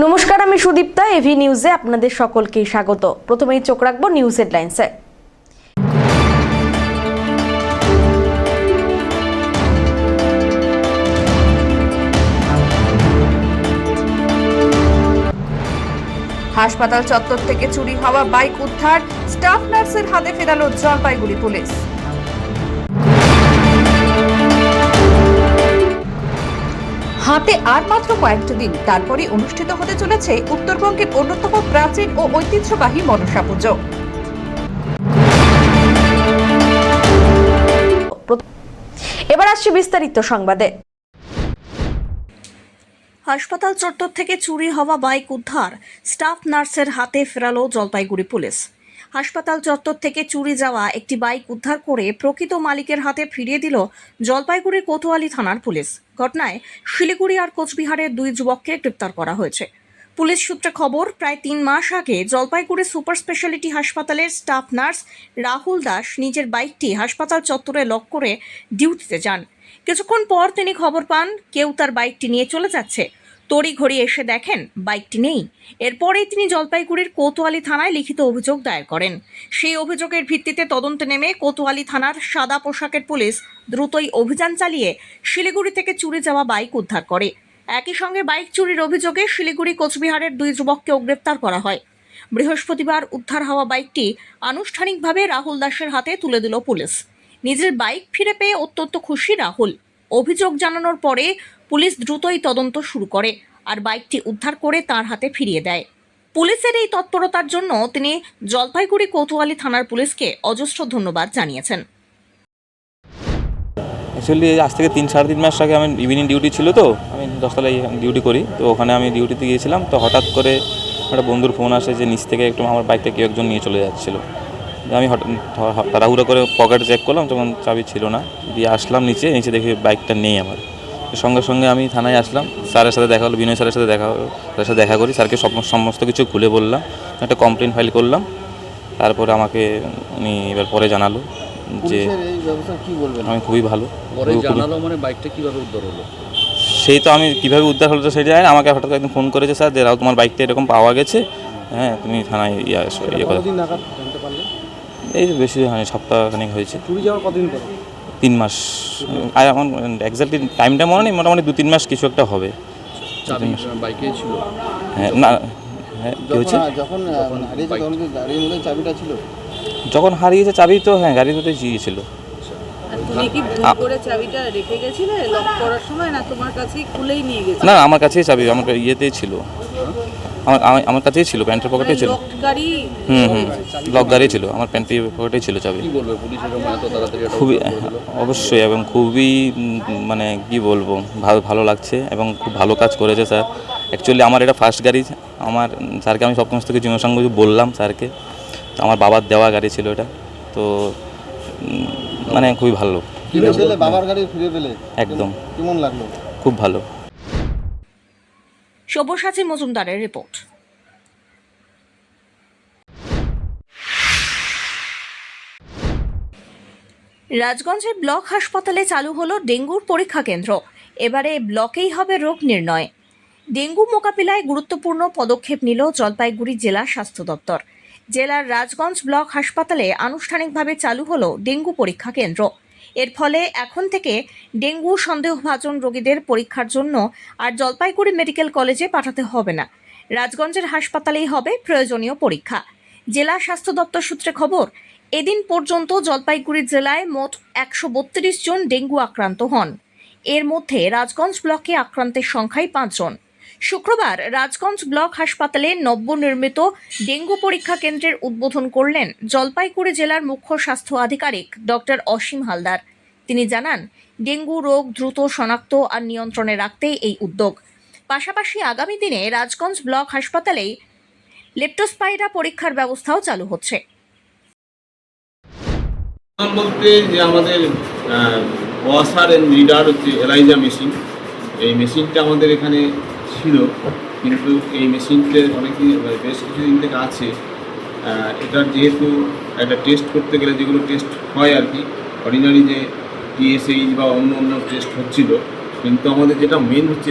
নমস্কার, আমি সুদীপ্তা। এভি নিউজে আপনাদের সকলকে স্বাগত। প্রথমেই চোখ রাখবো নিউজ হেডলাইন্সে। হাসপাতাল চত্বর থেকে চুরি হওয়া বাইক উদ্ধার, স্টাফ নার্সের হাতে ফেরালো জলপাইগুড়ি পুলিশ। হাতে আর মাত্র কয়েকটা দিন, তারপরে অনুষ্ঠিত হতে চলেছে উত্তরবঙ্গের অন্যতম প্রাচীন ও ঐতিহ্যবাহী মনসা পুজো। এবার আসছে বিস্তারিত সংবাদে। হাসপাতাল চত্বর থেকে চুরি হওয়া বাইক উদ্ধার, স্টাফ নার্সের হাতে ফেরালো জলপাইগুড়ি পুলিশ। হাসপাতাল চত্বর থেকে চুরি যাওয়া একটি বাইক উদ্ধার করে প্রকৃত মালিকের হাতে ফিরিয়ে দিল জলপাইগুড়ির কোতোয়ালি থানার পুলিশ। ঘটনায় শিলিগুড়ি আর কোচবিহারের দুই যুবককে গ্রেপ্তার করা হয়েছে। পুলিশ সূত্রে খবর, প্রায় 3 মাস আগে জলপাইগুড়ি সুপার স্পেশালিটি হাসপাতালের স্টাফ নার্স রাহুল দাস নিজের বাইকটি হাসপাতাল চত্বরে লক করে ডিউটিতে যান। কিছুক্ষণ পর তিনি খবর পান কেউ তার বাইকটি নিয়ে চলে যাচ্ছে। তড়িঘড়ি এসে দেখেন বাইকটি নেই। এরপরেই তিনি জলপাইগুড়ির কোতোয়ালি থানায় লিখিত অভিযোগ দায়ের করেন। সেই অভিযোগের ভিত্তিতে তদন্তে নেমে কোতোয়ালি থানার সাদা পোশাকের পুলিশ দ্রুতই অভিযান চালিয়ে শিলিগুড়ি থেকে চুরি যাওয়া বাইক উদ্ধার করে। একই সঙ্গে বাইক চুরির অভিযোগে শিলিগুড়ি কোচবিহারের দুই যুবককেও গ্রেপ্তার করা হয়। বৃহস্পতিবার উদ্ধার হওয়া বাইকটি আনুষ্ঠানিকভাবে রাহুল দাসের হাতে তুলে দিল পুলিশ। নিজের বাইক ফিরে পেয়ে অত্যন্ত খুশি রাহুল। অভিযোগ জানানোর পরে পুলিশ দ্রুতই তদন্ত শুরু করে আর বাইকটি উদ্ধার করে তার হাতে ফিরিয়ে দেয়। পুলিশের এই তৎপরতার জন্য তিনি জলপাইগুড়ি কোতোয়ালি থানার পুলিশকে অজস্র ধন্যবাদ জানিয়েছেন। অ্যাকচুয়ালি আজ থেকে 3-3.5 মাস আগে আমি ইভিনিং ডিউটি ছিল, তো আমি 10তলায় ডিউটি করি, তো ওখানে আমি ডিউটিতে গিয়েছিলাম। তো হঠাৎ করে একটা বন্ধুর ফোন আসে যে নিচ থেকে একটু আমার বাইকটা কেউ একজন নিয়ে চলে যাচ্ছিলো। আমি তাড়াহুড়ো করে পকেটে চেক করলাম, তখন চাবি ছিল না। দিয়ে আসলাম নিচে দেখি বাইকটা নেই আমার। সঙ্গে সঙ্গে আমি থানায় আসলাম, স্যারের সাথে দেখা হলো, বিনয় স্যারের সাথে দেখা করি। স্যারকে সমস্ত কিছু খুলে বললাম, একটা কমপ্লেন ফাইল করলাম। তারপরে আমাকে উনি এবার পরে জানালো যে আমি খুবই ভালো। মানে বাইকটা কীভাবে উদ্ধার হলো সেই তো আমি কীভাবে উদ্ধার হলো তো সেটা জানি। আমাকে হঠাৎ একদম ফোন করেছে, স্যার যে রাও তোমার বাইকটা এরকম পাওয়া গেছে, হ্যাঁ তুমি থানায় এই বেশি হয়নি, সপ্তাহখানেক হয়েছে। চুরি যাওয়ার কতদিন পর? 3 মাস। আর এখন এক্স্যাক্টলি টাইমটা মনে নেই, মোটামুটি 2-3 মাস কিছু একটা হবে। বাইকে ছিল? হ্যাঁ, না হ্যাঁ, কী হচ্ছে যখন হারিয়েছে চাবি তো হ্যাঁ গাড়ির মধ্যে গিয়েছিল। তুমি কি ভুল করে চাবিটা রেখে গেছিলে লক করার সময়, না তোমার কাছেই খুলেই নিয়ে গেছিলে? না, আমার কাছেই চাবি, আমার ইয়েতেই ছিল, আমার কাছেই ছিল, প্যান্টের পকেটেই ছিল। লক গাড়ি ছিল, আমার প্যান্টের পকেটেই ছিল চাবি। খুবই অবশ্যই, এবং খুবই মানে কি বলবো, ভালো লাগছে এবং খুব ভালো কাজ করেছে স্যার। অ্যাকচুয়ালি আমার এটা ফার্স্ট গাড়ি। আমার স্যারকে আমি সমস্ত কিছু সঙ্গে বললাম স্যারকে। আমার বাবার দেওয়া গাড়ি ছিল এটা, তো মানে খুবই ভালো। বাবার গাড়ি ফিরে পেলে একদম কেমন লাগলো? খুব ভালো। সব্যসাচী মজুমদারের রিপোর্ট। রাজগঞ্জের ব্লক হাসপাতালে চালু হলো ডেঙ্গুর পরীক্ষা কেন্দ্র। এবারে ব্লকেই হবে রোগ নির্ণয়। ডেঙ্গু মোকাবিলায় গুরুত্বপূর্ণ পদক্ষেপ নিল জলপাইগুড়ি জেলা স্বাস্থ্য দপ্তর। জেলার রাজগঞ্জ ব্লক হাসপাতালে আনুষ্ঠানিকভাবে চালু হলো ডেঙ্গু পরীক্ষা কেন্দ্র। এর ফলে এখন থেকে ডেঙ্গু সন্দেহভাজন রোগীদের পরীক্ষার জন্য আর জলপাইগুড়ি মেডিকেল কলেজে পাঠাতে হবে না। রাজগঞ্জের হাসপাতালেই হবে প্রয়োজনীয় পরীক্ষা। জেলা স্বাস্থ্য দপ্তর সূত্রে খবর, এদিন পর্যন্ত জলপাইগুড়ি জেলায় মোট 132 জন ডেঙ্গু আক্রান্ত হন। এর মধ্যে রাজগঞ্জ ব্লকে আক্রান্তের সংখ্যাই 5 জন। শুক্রবার রাজগঞ্জ ব্লক হাসপাতালে নবনির্মিত ডেঙ্গু পরীক্ষা কেন্দ্রের উদ্বোধন করলেন জলপাইগুড়ি জেলার মুখ্য স্বাস্থ্য আধিকারিক ডক্টর অসীম হালদার। তিনি জানান, ডেঙ্গু রোগ দ্রুত শনাক্ত আর নিয়ন্ত্রণে রাখতেই এই উদ্যোগ। পাশাপাশি আগামী দিনে রাজগঞ্জ ব্লক হাসপাতালেই লেপ্টোস্পাইরা পরীক্ষার ব্যবস্থাও চালু হচ্ছে। বলতে যে আমাদের ওয়াসার এন্ড রিডার হচ্ছে এলাইজা মেশিন, এই মেশিনটা আমাদের এখানে ছিল, কিন্তু এই মেশিনটা অনেকদিন বেশ কিছুদিন থেকে আছে। এটার যেহেতু একটা টেস্ট করতে গেলে যেগুলো টেস্ট হয় আর কি, অর্ডিনারি যে টিএসএইচ বা অন্য টেস্ট হচ্ছিল, কিন্তু আমাদের যেটা মেন হচ্ছে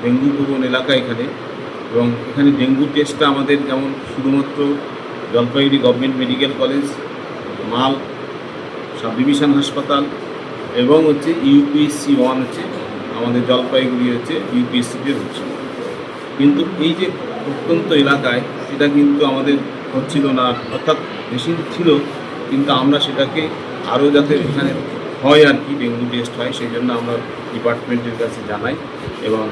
ডেঙ্গু প্রবণ এলাকা এখানে। তো এবং এখানে ডেঙ্গু টেস্টটা আমাদের যেমন শুধুমাত্র জলপাইগুড়ি গভর্নমেন্ট মেডিকেল কলেজ, মাল সাব ডিভিশন হাসপাতাল এবং হচ্ছে ইউপিএসসি 1 হচ্ছে আমাদের জলপাইগুড়ি হচ্ছে ইউপিএসসিতে হচ্ছে, কিন্তু এই যে প্রত্যন্ত এলাকায় সেটা কিন্তু আমাদের হচ্ছিল না, অর্থাৎ মেশিন ছিল কিন্তু আমরা সেটাকে আরও যাতে এখানে হয় আর কি ডেঙ্গু টেস্ট হয় সেই জন্য আমরা ডিপার্টমেন্টের কাছে জানাই এবং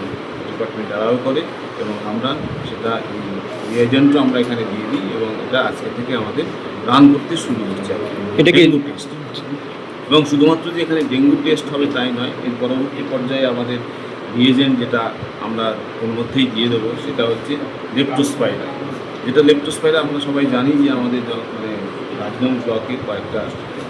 ডিপার্টমেন্ট অ্যালাউ করে এবং আমরা সেটা এজেন্টও আমরা এখানে দিয়ে দিই এবং এটা আজকে থেকে আমাদের রান করতে শুরু হচ্ছে এটা কি- ডেঙ্গু টেস্ট। এবং শুধুমাত্র যে এখানে ডেঙ্গু টেস্ট হবে তাই নয়, এর পরবর্তী পর্যায়ে আমাদের রিয়েজেন্ট যেটা আমরা ওর মধ্যেই দিয়ে দেবো সেটা হচ্ছে লেপ্টোস্পাইরা, যেটা লেপ্টোস্পাইরা আমরা সবাই জানি যে আমাদের মানে রাজগঞ্জ ব্লকের কয়েকটা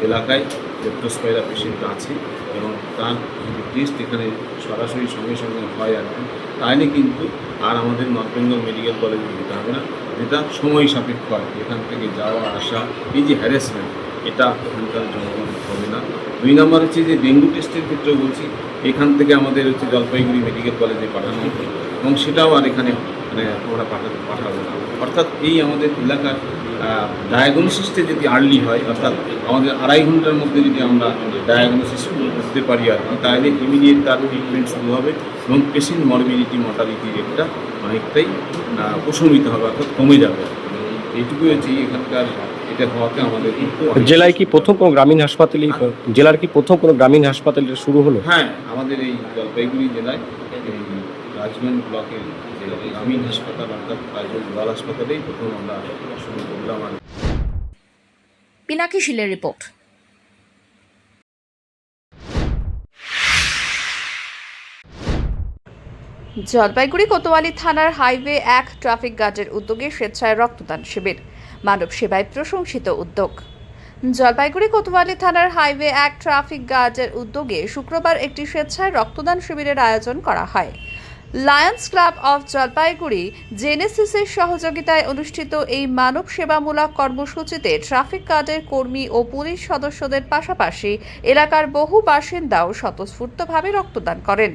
এলাকায় লেপ্টোস্পাইরা পেশেন্ট আছে এবং তার যদি টেস্ট এখানে সরাসরি সঙ্গে সঙ্গে হয় আর কি, তাহলে কিন্তু আর আমাদের নর্থ বেঙ্গল মেডিকেল কলেজে যেতে হবে না, যেটা সময় সাপেক্ষ হয় এখান থেকে যাওয়া আসা, এই যে হ্যারাসমেন্ট এটা এখানকার জনগণ হবে না। 2 নম্বর হচ্ছে যে ডেঙ্গু টেস্টের ক্ষেত্রেও বলছি এখান থেকে আমাদের হচ্ছে জলপাইগুড়ি মেডিকেল কলেজে পাঠানো হবে এবং সেটাও আর এখানে মানে আমরা পাঠাবো না। অর্থাৎ এই আমাদের এলাকার ডায়াগনোসিসটা যদি আর্লি হয়, অর্থাৎ আমাদের 2.5 ঘন্টার মধ্যে যদি আমরা ডায়াগনোসিস করতে পারি আর কি, তাহলে ইমিডিয়েট তার ট্রিটমেন্ট শুরু হবে এবং পেশেন্ট মর্বিডিটি রেটটা অনেকটাই প্রশমিত হবে, অর্থাৎ কমে যাবে। এইটুকুই হচ্ছে এখানকার এটা হওয়াতে আমাদের কিন্তু জেলায় কি প্রথম কোনো গ্রামীণ হাসপাতালে জেলার কি প্রথম কোনো গ্রামীণ হাসপাতালে শুরু হলো? হ্যাঁ, আমাদের এই জলপাইগুড়ি জেলায় এই রাজগঞ্জ ব্লকের যে গ্রামীণ হাসপাতাল অর্থাৎ রাজগঞ্জ রুরাল হাসপাতালেই প্রথম আমরা শুরু করলাম। আর পিনাকি শীলের রিপোর্ট। জলপাইগুড়ি কোতোয়ালি থানার হাইওয়ে 1 ট্রাফিক গার্ডের উদ্যোগে স্বেচ্ছায় রক্তদান শিবির, মানব সেবায় প্রশংসিত উদ্যোগ। জলপাইগুড়ি কোতোয়ালি থানার হাইওয়ে 1 ট্রাফিক গার্ডের উদ্যোগে শুক্রবার একটি স্বেচ্ছায় রক্তদান শিবিরের আয়োজন করা হয়। লায়ন্স ক্লাব অফ জলপাইগুড়ি জেনেসিসের সহযোগিতায় অনুষ্ঠিত এই মানব সেবামূলক কর্মসূচিতে ট্রাফিক গার্ডের কর্মী ও পুলিশ সদস্যদের পাশাপাশি এলাকার বহু বাসিন্দাও স্বতঃস্ফূর্তভাবে রক্তদান করেন।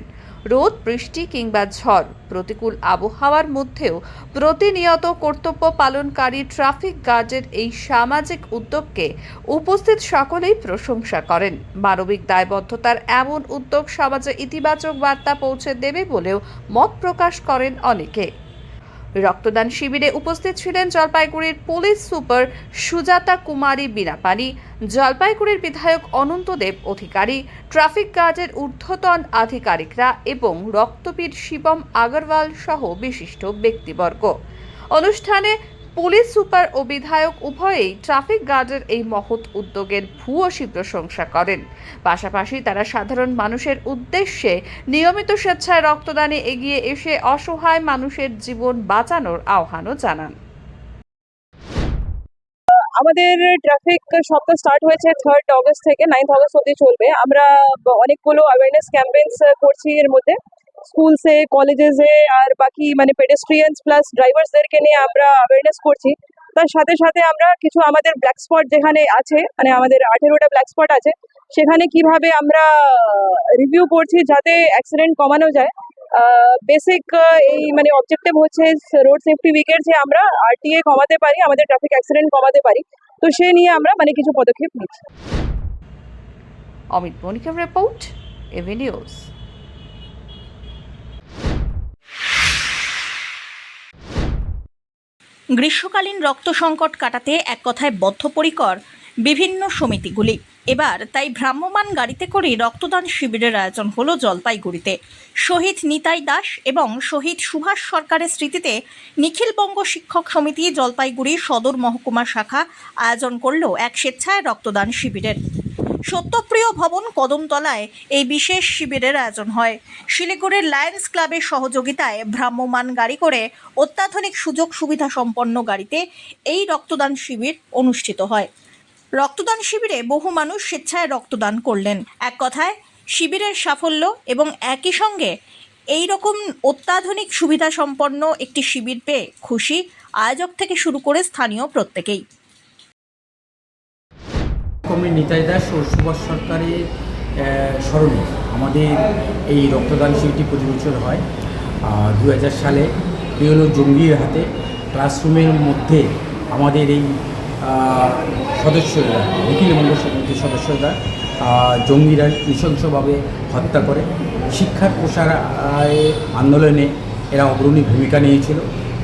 রোদ, বৃষ্টি কিংবা ঝড়, প্রতিকূল আবহাওয়ার মধ্যেও প্রতিনিয়ত কর্তব্য পালনকারী ট্রাফিক গার্ডের এই সামাজিক উদ্যোগকে উপস্থিত সকলেই প্রশংসা করেন। মানবিক দায়বদ্ধতার এমন উদ্যোগ সমাজে ইতিবাচক বার্তা পৌঁছে দেবে বলেও মত প্রকাশ করেন অনেকে। রক্তদান শিবিরে উপস্থিত ছিলেন জলপাইগুড়ির পুলিশ সুপার সুজাতা কুমারী বীরাপানি, জলপাইগুড়ির বিধায়ক অনন্তদেব অধিকারী, ট্রাফিক গার্ডের ঊর্ধ্বতন আধিকারিকরা এবং রক্তবীর শিবম আগরওয়াল সহ বিশিষ্ট ব্যক্তিবর্গ। অনুষ্ঠানে পুলিশ সুপার ও বিধায়ক উভয়েই ট্রাফিক গার্ডের এই মহৎ উদ্যোগের ভূয়সী প্রশংসা করেন। পাশাপাশি তারা সাধারণ মানুষের উদ্দেশ্যে নিয়মিত স্বেচ্ছায় রক্তদানে এগিয়ে এসে অসহায় মানুষের জীবন বাঁচানোর আহ্বানও জানান। আমাদের ট্রাফিক সপ্তাহ স্টার্ট হয়েছে 3rd অগস্ট থেকে 9th অগস্ট অবধি চলবে। আমরা অনেকগুলো অ্যাওয়ারনেস ক্যাম্পেইনস করছি, এর মধ্যে স্কুলসে, কলেজেসে আর বাকি মানে পেডেস্ট্রিয়ানস প্লাস ড্রাইভার্সদেরকে নিয়ে আমরা অ্যাওয়ারনেস করছি। তার সাথে সাথে আমরা কিছু আমাদের ব্ল্যাক স্পট যেখানে আছে, মানে আমাদের 18টা ব্ল্যাক স্পট আছে, সেখানে কিভাবে আমরা রিভিউ করছি যাতে অ্যাক্সিডেন্ট কমানো যায়। বেসিক এই মানে অবজেক্টিভ হচ্ছে রোড সেফটি উইকের যে আমরা আরটিএ কমাতে পারি, আমাদের ট্রাফিক অ্যাক্সিডেন্ট কমাতে পারি, তো সে নিয়ে আমরা মানে কিছু পদক্ষেপ নিচ্ছি। অমিত বণিকের রিপোর্ট, এভি নিউজ। গ্রীষ্মকালীন রক্ত সংকট কাটাতে এক কথায় বদ্ধপরিকর বিভিন্ন সমিতিগুলি। এবার তাই ভ্রাম্যমাণ গাড়িতে করে রক্তদান শিবিরের আয়োজন হলো জলপাইগুড়িতে। শহীদ নিতাই দাস এবং শহীদ সুভাষ সরকারের স্মৃতিতে নিখিলবঙ্গ শিক্ষক সমিতি জলপাইগুড়ি সদর মহকুমা শাখা আয়োজন করল এক স্বেচ্ছায় রক্তদান শিবিরের। সত্যপ্রিয় ভবন কদমতলায় এই বিশেষ শিবিরের আয়োজন হয়। শিলিগুড়ির লায়ন্স ক্লাবের সহযোগিতায় ভ্রাম্যমাণ গাড়ি করে অত্যাধুনিক সুযোগ সুবিধা সম্পন্ন গাড়িতে এই রক্তদান শিবির অনুষ্ঠিত হয়। রক্তদান শিবিরে বহু মানুষ স্বেচ্ছায় রক্তদান করলেন। এক কথায় শিবিরের সাফল্য এবং একই সঙ্গে এই রকম অত্যাধুনিক সুবিধা সম্পন্ন একটি শিবির পেয়ে খুশি আয়োজক থেকে শুরু করে স্থানীয় প্রত্যেকেই। কমরেড নিতাই দাস ও সুভাষ সরকারের স্মরণে আমাদের এই রক্তদান শিবিরটি প্রতি বছর হয়। 2000 সালে হলো জঙ্গির হাতে ক্লাসরুমের মধ্যে আমাদের এই সদস্যরা নিখিল মঙ্গল সমিতির সদস্যরা জঙ্গিরা নৃশংসভাবে হত্যা করে। শিক্ষার প্রসার আন্দোলনে এরা অগ্রণী ভূমিকা নিয়েছিল।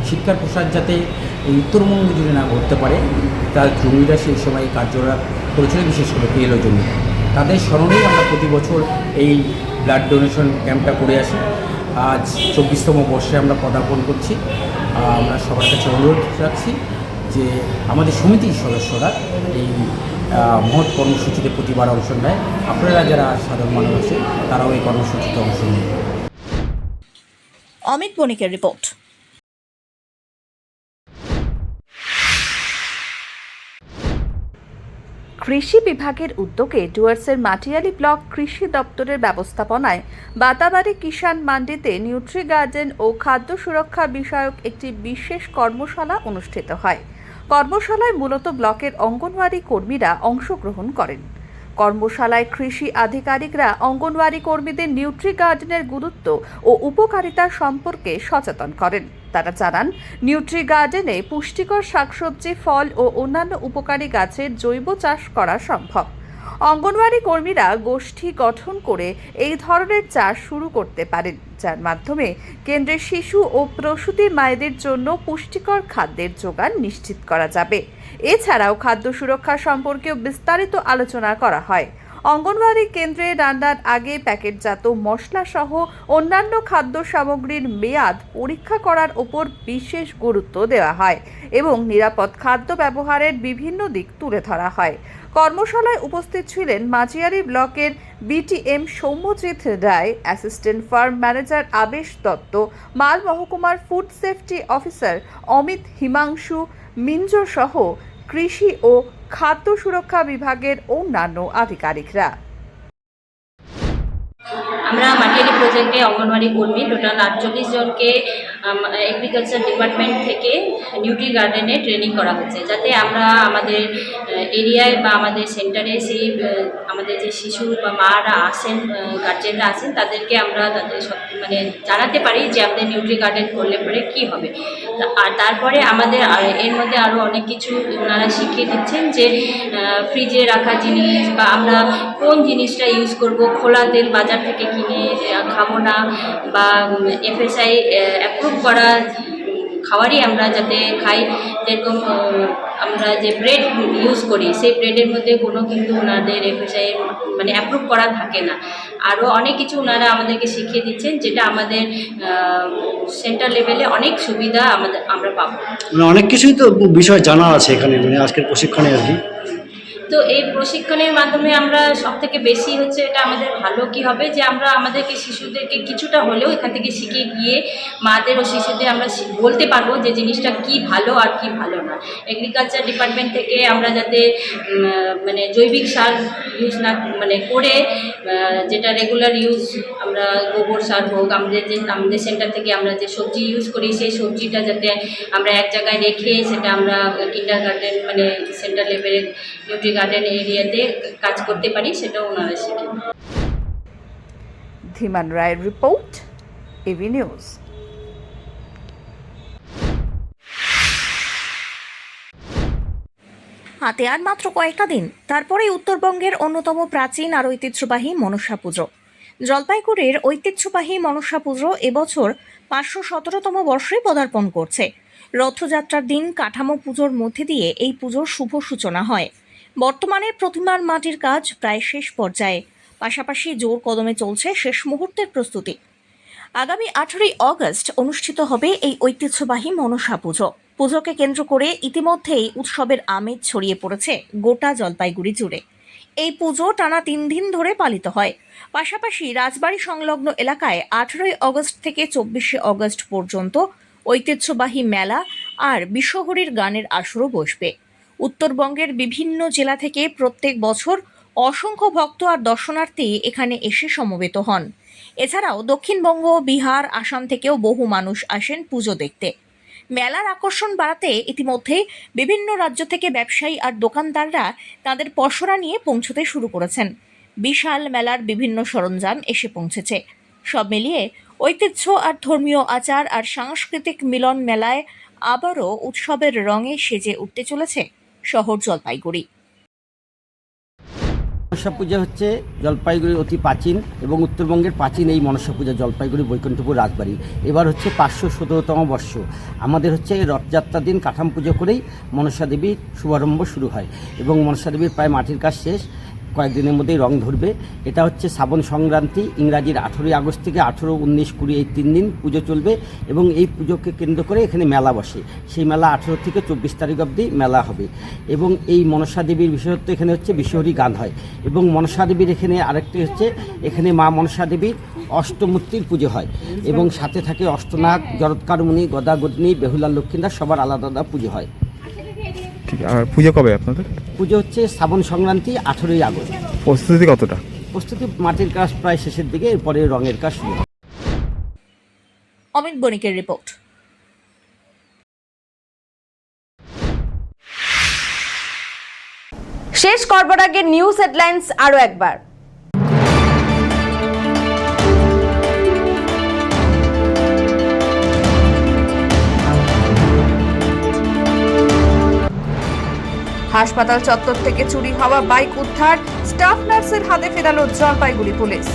শিক্ষার প্রসার যাতে এই উত্তরবঙ্গ জুড়ে না ঘটতে পারে তার জঙ্গিরা সেই সময় কার্যকলাপ করেছিল, বিশেষ করে পিএলও জঙ্গিরা। তাদের স্মরণেই আমরা প্রতি বছর এই ব্লাড ডোনেশন ক্যাম্পটা করে আসি। আজ 24তম বর্ষে আমরা পদার্পণ করছি। আমরা সবার কাছে অনুরোধ রাখছি যে আমাদের সমিতির সদস্যরা এই মহৎ কর্মসূচিতে প্রতিবার অংশ নেয়। আপনারা যারা সাধারণ মানুষ আছেন তারাও এই কর্মসূচিতে অংশ নেন। অমিত বণিকের রিপোর্ট। কৃষি বিভাগের উদ্যোগে ডুয়ার্সের মাটিয়ালি ব্লক কৃষি দপ্তরের ব্যবস্থাপনায় বাতাবাড়ি কিষাণ মান্ডিতে নিউট্রি গার্ডেন ও খাদ্য সুরক্ষা বিষয়ক একটি বিশেষ কর্মশালা অনুষ্ঠিত হয়। কর্মশালায় মূলত ব্লকের অঙ্গনওয়াড়ি কর্মীরা অংশগ্রহণ করেন। কর্মশালায় কৃষি আধিকারিকরা অঙ্গনওয়াড়ি কর্মীদের নিউট্রি গার্ডেনের গুরুত্ব ও উপকারিতা সম্পর্কে সচেতন করেন। তারা জানান, নিউট্রি গার্ডেনে পুষ্টিকর শাকসবজি, ফল ও অন্যান্য উপকারী গাছের জৈব চাষ করা সম্ভব। অঙ্গনওয়াড়ি কর্মীরা গোষ্ঠী গঠন করে এই ধরনের চাষ শুরু করতে পারেন, যার মাধ্যমে কেন্দ্রের শিশু ও প্রসূতি মায়েদের জন্য পুষ্টিকর খাদ্যের যোগান নিশ্চিত করা যাবে। এছাড়াও খাদ্য সুরক্ষা সম্পর্কেও বিস্তারিত আলোচনা করা হয়। অঙ্গনওয়াড়ি কেন্দ্রে রান্নার আগে প্যাকেটজাত মশলা সহ অন্যান্য খাদ্য সামগ্রীর মেয়াদ পরীক্ষা করার ওপর বিশেষ গুরুত্ব দেওয়া হয় এবং নিরাপদ খাদ্য ব্যবহারের বিভিন্ন দিক তুলে ধরা হয়। কর্মশালায় উপস্থিত ছিলেন মাঝিয়ারি ব্লকের BTM Soumyajit Roy, assistant farm manager Abesh Dutta, Mal মহকুমার food safety officer Amit Himanshu Minjo সহ কৃষি ও খাদ্য সুরক্ষা বিভাগের অন্যান্য আধিকারিকরা। আমরা মাটিয়ালি প্রজেক্টে অঙ্গনওয়াড়ি কর্মী টোটাল 48 জনকে এগ্রিকালচার ডিপার্টমেন্ট থেকে নিউট্রি গার্ডেনে ট্রেনিং করা হচ্ছে, যাতে আমরা আমাদের এরিয়ায় বা আমাদের সেন্টারে সেই আমাদের যে শিশু বা মারা আসেন, গার্জেনরা আসেন, তাদেরকে আমরা তাদের সব জানাতে পারি যে আমাদের নিউট্রি গার্ডেন করলে পরে কী হবে। আর তারপরে আমাদের এর মধ্যে আরও অনেক কিছু ওনারা শিখিয়ে দিচ্ছেন যে ফ্রিজে রাখা জিনিস বা আমরা কোন জিনিসটা ইউজ করব, খোলা তেল বাজার থেকে কিনে খাবো না, বা এফএসআই অ্যাপ্রুভ করা খাবারই আমরা যাতে খাই। যেরকম আমরা যে ব্রেড ইউজ করি, সেই ব্রেডের মধ্যে কোনো কিন্তু ওনাদের এফএসআই অ্যাপ্রুভ করা থাকে না। আরও অনেক কিছু ওনারা আমাদেরকে শিখিয়ে দিচ্ছেন, যেটা আমাদের সেন্টার লেভেলে অনেক সুবিধা আমরা পাবো। অনেক কিছুই তো বিষয় জানা আছে এখানে, আজকের প্রশিক্ষণে আর কি। তো এই প্রশিক্ষণের মাধ্যমে আমরা সবথেকে বেশি হচ্ছে এটা আমাদের ভালো কি হবে যে আমরা আমাদেরকে শিশুদেরকে কিছুটা হলেও এখান থেকে শিখে গিয়ে মাদের ও শিশুদের আমরা বলতে পারবো যে জিনিসটা কি ভালো আর কি ভালো না। এগ্রিকালচার ডিপার্টমেন্ট থেকে আমরা যাতে জৈবিক সার ইউজ না করে, যেটা রেগুলার ইউজ আমরা গোবর সার হোক, আমাদের সেন্টার থেকে আমরা যে সবজি ইউজ করি সেই সবজিটা যাতে আমরা এক জায়গায় রেখে সেটা আমরা কিন্ডার গার্ডেন সেন্টার লেভেলে নিউট্রি গার্ডেন এরিয়াতে কাজ করতে পারি, সেটাও ওনারা শিখে। ধীমান রায়ের রিপোর্ট, এভি নিউজ। হাতে আর মাত্র কয়েকটা দিন, তারপরেই উত্তরবঙ্গের অন্যতম প্রাচীন আর ঐতিহ্যবাহী মনসা পুজো। জলপাইগুড়ির ঐতিহ্যবাহী মনসা পুজো এবছর 517তম বর্ষে পদার্পণ করছে। রথযাত্রার দিন কাঠামো পুজোর মধ্যে দিয়ে এই পুজোর শুভ সূচনা হয়। বর্তমানে প্রতিমার মাটির কাজ প্রায় শেষ পর্যায়ে, পাশাপাশি জোর কদমে চলছে শেষ মুহূর্তের প্রস্তুতি। আগামী 18ই অগস্ট অনুষ্ঠিত হবে এই ঐতিহ্যবাহী মনসা পুজো। পুজোকে কেন্দ্র করে ইতিমধ্যেই উৎসবের আমেজ ছড়িয়ে পড়েছে গোটা জলপাইগুড়ি জুড়ে। এই পুজো টানা 3 দিন ধরে পালিত হয়। পাশাপাশি রাজবাড়ি সংলগ্ন এলাকায় 18ই অগস্ট থেকে 24শে অগস্ট পর্যন্ত ঐতিহ্যবাহী মেলা আর বিশ্বহরির গানের আসরও বসবে। উত্তরবঙ্গের বিভিন্ন জেলা থেকে প্রত্যেক বছর অসংখ্য ভক্ত আর দর্শনার্থী এখানে এসে সমবেত হন। এছাড়াও দক্ষিণবঙ্গ, বিহার, আসাম থেকেও বহু মানুষ আসেন পুজো দেখতে। মেলার আকর্ষণ বাড়াতে ইতিমধ্যে বিভিন্ন রাজ্য থেকে ব্যবসায়ী আর দোকানদাররা তাদের পসরা নিয়ে পৌঁছতে শুরু করেছেন। বিশাল মেলার বিভিন্ন সরঞ্জাম এসে পৌঁছেছে। সব মিলিয়ে ঐতিহ্য আর ধর্মীয় আচার আর সাংস্কৃতিক মিলন মেলায় আবারও উৎসবের রঙে সেজে উঠতে চলেছে শহর জলপাইগুড়ি। মনসা পূজা হচ্ছে জলপাইগুড়ির অতি প্রাচীন এবং উত্তরবঙ্গের প্রাচীন এই মনসা পূজা জলপাইগুড়ি বৈকুণ্ঠপুর রাজবাড়ি। এবার হচ্ছে 517তম বর্ষ। আমাদের হচ্ছে এই রথযাত্রার দিন কাঠাম পুজো করেই মনসা দেবীর শুভারম্ভ শুরু হয় এবং মনসা দেবীর প্রায় মাটির কাজ শেষ, কয়েকদিনের মধ্যেই রং ধরবে। এটা হচ্ছে শ্রাবণ সংক্রান্তি, ইংরাজির 18ই আগস্ট থেকে 18, 19, 20 এই 3 দিন পুজো চলবে এবং এই পুজোকে কেন্দ্র করে এখানে মেলা বসে। সেই মেলা 18 থেকে 24 তারিখ অবধি মেলা হবে এবং এই মনসা দেবীর বিশেষত্ব এখানে হচ্ছে বিশ্বহরি গান হয় এবং মনসা দেবীর এখানে আরেকটি হচ্ছে এখানে মা মনসা দেবীর অষ্টমূর্তির পুজো হয় এবং সাথে থাকে অষ্টনাগ, জরৎকারমণি, গদাগদনী, বেহুলা লক্ষ্মীন্দর, সবার আলাদা আলাদা পুজো হয়। ঠিক আর পুজো কবে আপনাদের? পুজো হচ্ছে শ্রাবণ সংক্রান্তি 18ই আগস্ট। প্রস্তুতি কতটা? প্রস্তুতি মাটির কাজ প্রায় শেষের দিকে, এরপরে রঙের কাজ শুরু হয়। অমিত বণিকের রিপোর্ট। শেষ করবার আগে নিউজ হেডলাইন্স আরো একবার। হাসপাতাল চত্বর থেকে চুরি হওয়া বাইক উদ্ধার, স্টাফ নার্সের হাতে ফেরালো জলপাইগুড়ি পুলিশ।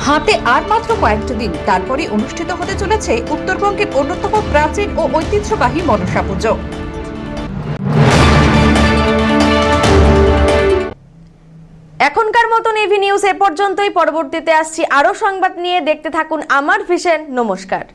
হাতে আর মাত্র কয়েকটা দিন, তারপরে অনুষ্ঠিত হতে চলেছে উত্তরবঙ্গের অন্যতম প্রাচীন ও ঐতিহ্যবাহী মনসা পুজো। এখনকার মতন এভি নিউজ এ পর্যন্তই। পরবর্তীতে আসছি আরো সংবাদ নিয়ে। দেখতে থাকুন আমার ভিশন। নমস্কার।